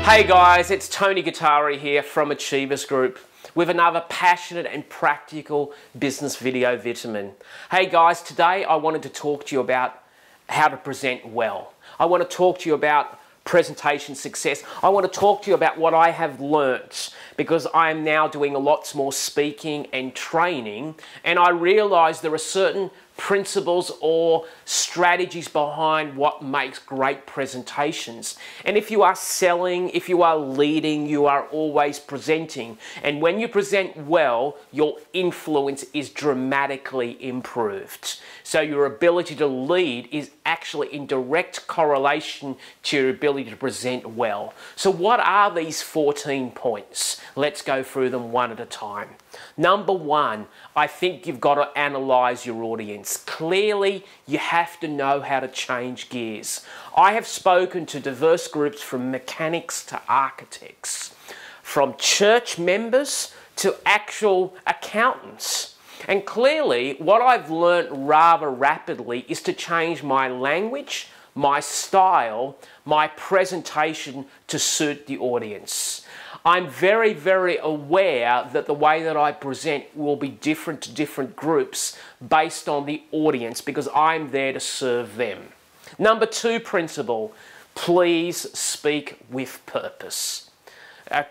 Hey guys, it's Tony Gattari here from Achievers Group with another passionate and practical business video vitamin. Hey guys, today I wanted to talk to you about how to present well. I want to talk to you about presentation success. I want to talk to you about what I have learnt because I am now doing lots more speaking and training, and I realise there are certain principles or strategies behind what makes great presentations. And if you are selling, if you are leading, you are always presenting. And when you present well, your influence is dramatically improved. So your ability to lead is actually in direct correlation to your ability to present well. So what are these 14 points? Let's go through them one at a time. Number one, I think you've got to analyze your audience. Clearly, you have to know how to change gears. I have spoken to diverse groups from mechanics to architects, from church members to actual accountants. And clearly, what I've learnt rather rapidly is to change my language, my style, my presentation to suit the audience. I'm very, very aware that the way that I present will be different to different groups based on the audience because I'm there to serve them. Number two principle, please speak with purpose.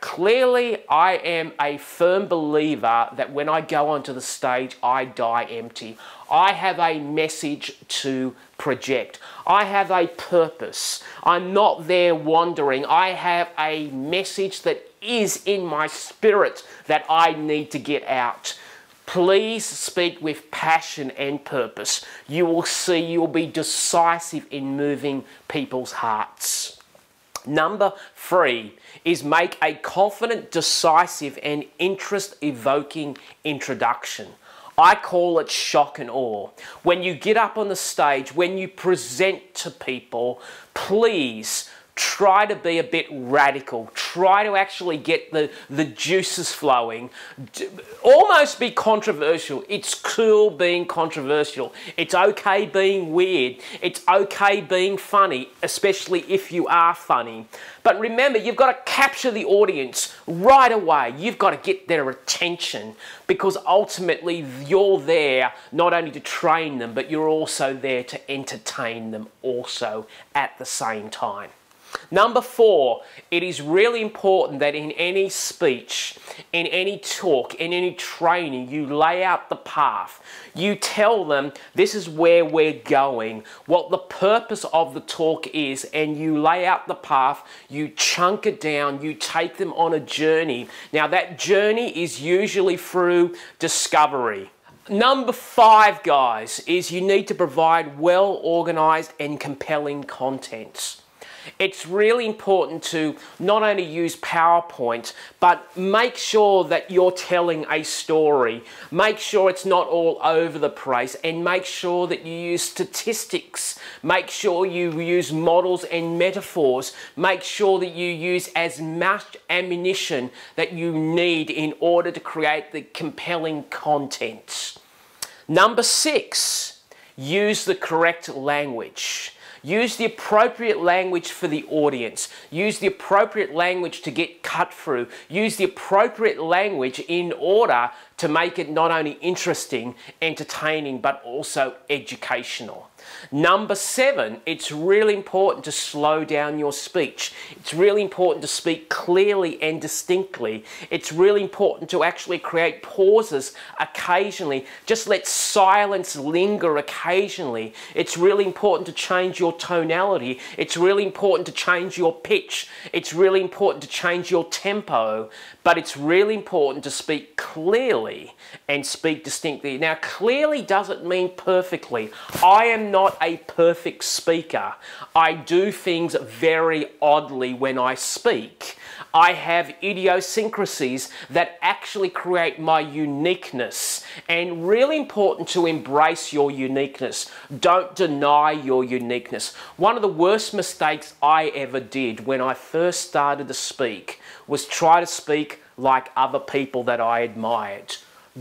Clearly, I am a firm believer that when I go onto the stage, I die empty. I have a message to project. I have a purpose. I'm not there wandering. I have a message that is in my spirit that I need to get out. Please speak with passion and purpose. You will see you'll be decisive in moving people's hearts. Number three is make a confident, decisive and interest-evoking introduction. I call it shock and awe. When you get up on the stage, when you present to people, please try to be a bit radical. Try to actually get the juices flowing. Almost be controversial. It's cool being controversial. It's okay being weird. It's okay being funny, especially if you are funny. But remember, you've got to capture the audience right away. You've got to get their attention because ultimately you're there not only to train them, but you're also there to entertain them also at the same time. Number four, it is really important that in any speech, in any talk, in any training, you lay out the path. You tell them this is where we're going, what the purpose of the talk is, and you lay out the path, you chunk it down, you take them on a journey. Now that journey is usually through discovery. Number five, guys, is you need to provide well-organized and compelling content. It's really important to not only use PowerPoint, but make sure that you're telling a story. Make sure it's not all over the place and make sure that you use statistics. Make sure you use models and metaphors. Make sure that you use as much ammunition that you need in order to create the compelling content. Number six, use the correct language. Use the appropriate language for the audience. Use the appropriate language to get cut through. Use the appropriate language in order to make it not only interesting, entertaining, but also educational. Number seven, it's really important to slow down your speech. It's really important to speak clearly and distinctly. It's really important to actually create pauses occasionally. Just let silence linger occasionally. It's really important to change your tonality. It's really important to change your pitch. It's really important to change your tempo. But it's really important to speak clearly and speak distinctly. Now, clearly doesn't mean perfectly. I am not a perfect speaker. I do things very oddly when I speak. I have idiosyncrasies that actually create my uniqueness. And really important to embrace your uniqueness. Don't deny your uniqueness. One of the worst mistakes I ever did when I first started to speak was try to speak like other people that I admired.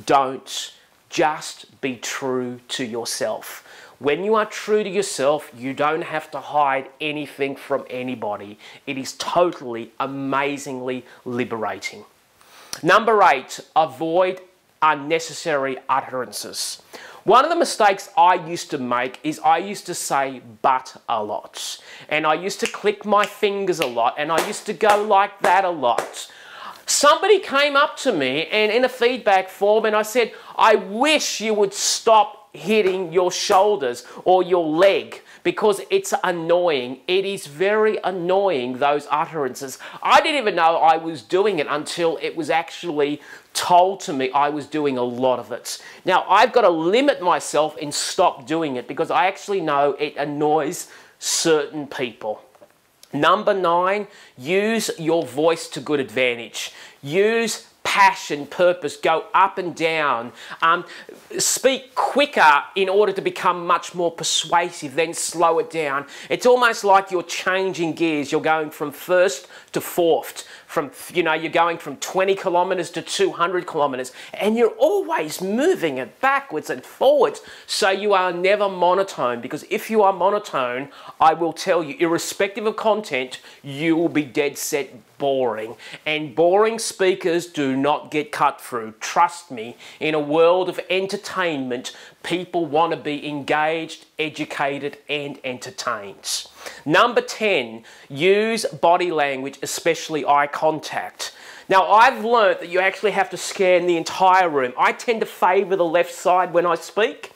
Don't. Just be true to yourself. When you are true to yourself, you don't have to hide anything from anybody. It is totally, amazingly liberating. Number 8, avoid unnecessary utterances. One of the mistakes I used to make is I used to say but a lot. And I used to click my fingers a lot, and I used to go like that a lot. Somebody came up to me and in a feedback form, and I said, I wish you would stop hitting your shoulders or your leg, because it's annoying. It is very annoying, those utterances. I didn't even know I was doing it until it was actually told to me I was doing a lot of it. Now, I've got to limit myself and stop doing it, because I actually know it annoys certain people. Number 9, use your voice to good advantage. Use passion, purpose, go up and down. Speak quicker in order to become much more persuasive, then slow it down. It's almost like you're changing gears. You're going from first to fourth. You're going from 20 kilometers to 200 kilometers, and you're always moving it backwards and forwards. So you are never monotone, because if you are monotone, I will tell you, irrespective of content, you will be dead set boring. And boring speakers do not get cut through. Trust me, in a world of entertainment, people want to be engaged, educated, and entertained. Number 10, use body language, especially eye contact. Now, I've learnt that you actually have to scan the entire room. I tend to favour the left side when I speak.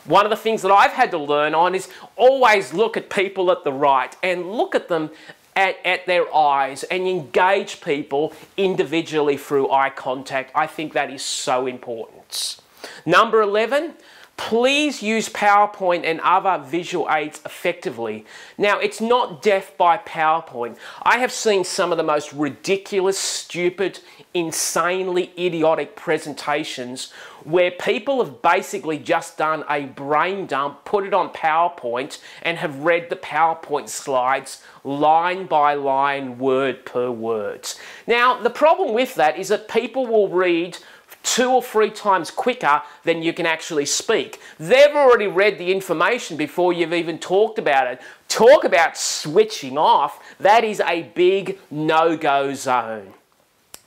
One of the things that I've had to learn on is always look at people at the right and look at them at their eyes and engage people individually through eye contact. I think that is so important. Number 11, please use PowerPoint and other visual aids effectively. Now, it's not death by PowerPoint. I have seen some of the most ridiculous, stupid, insanely idiotic presentations where people have basically just done a brain dump, put it on PowerPoint, and have read the PowerPoint slides line by line, word per word. Now, the problem with that is that people will read 2 or 3 times quicker than you can actually speak. They've already read the information before you've even talked about it. Talk about switching off. That is a big no-go zone.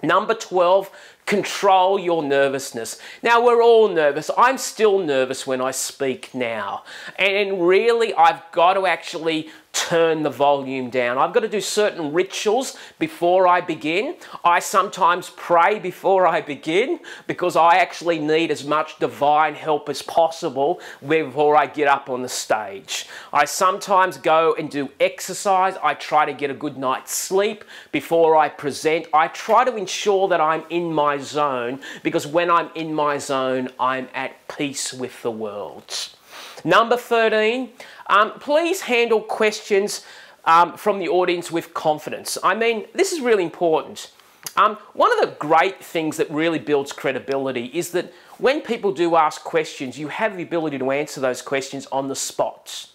Number 12, control your nervousness. Now, we're all nervous. I'm still nervous when I speak now. And really, I've got to actually turn the volume down. I've got to do certain rituals before I begin. I sometimes pray before I begin, because I actually need as much divine help as possible before I get up on the stage. I sometimes go and do exercise. I try to get a good night's sleep before I present. I try to ensure that I'm in my zone, because when I'm in my zone, I'm at peace with the world. Number 13, please handle questions from the audience with confidence. I mean, this is really important. One of the great things that really builds credibility is that when people do ask questions, you have the ability to answer those questions on the spot.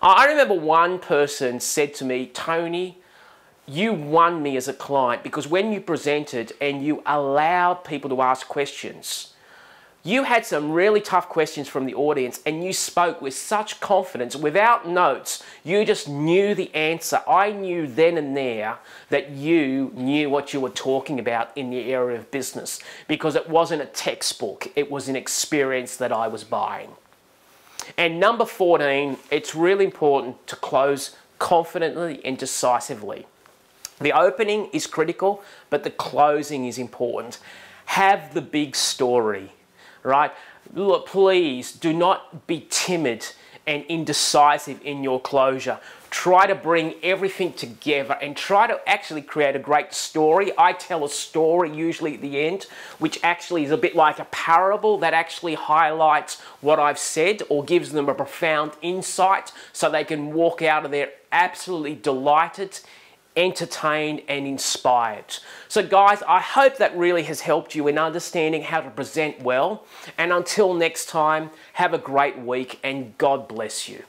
I remember one person said to me, Tony, you won me as a client, because when you presented and you allowed people to ask questions, you had some really tough questions from the audience and you spoke with such confidence, without notes. You just knew the answer. I knew then and there that you knew what you were talking about in the area of business, because it wasn't a textbook, it was an experience that I was buying. And number 14, it's really important to close confidently and decisively. The opening is critical, but the closing is important. Have the big story. Right? Look, please do not be timid and indecisive in your closure. Try to bring everything together and try to actually create a great story. I tell a story usually at the end, which actually is a bit like a parable that actually highlights what I've said or gives them a profound insight, so they can walk out of there absolutely delighted, entertained and inspired. So guys, I hope that really has helped you in understanding how to present well. And until next time, have a great week and God bless you.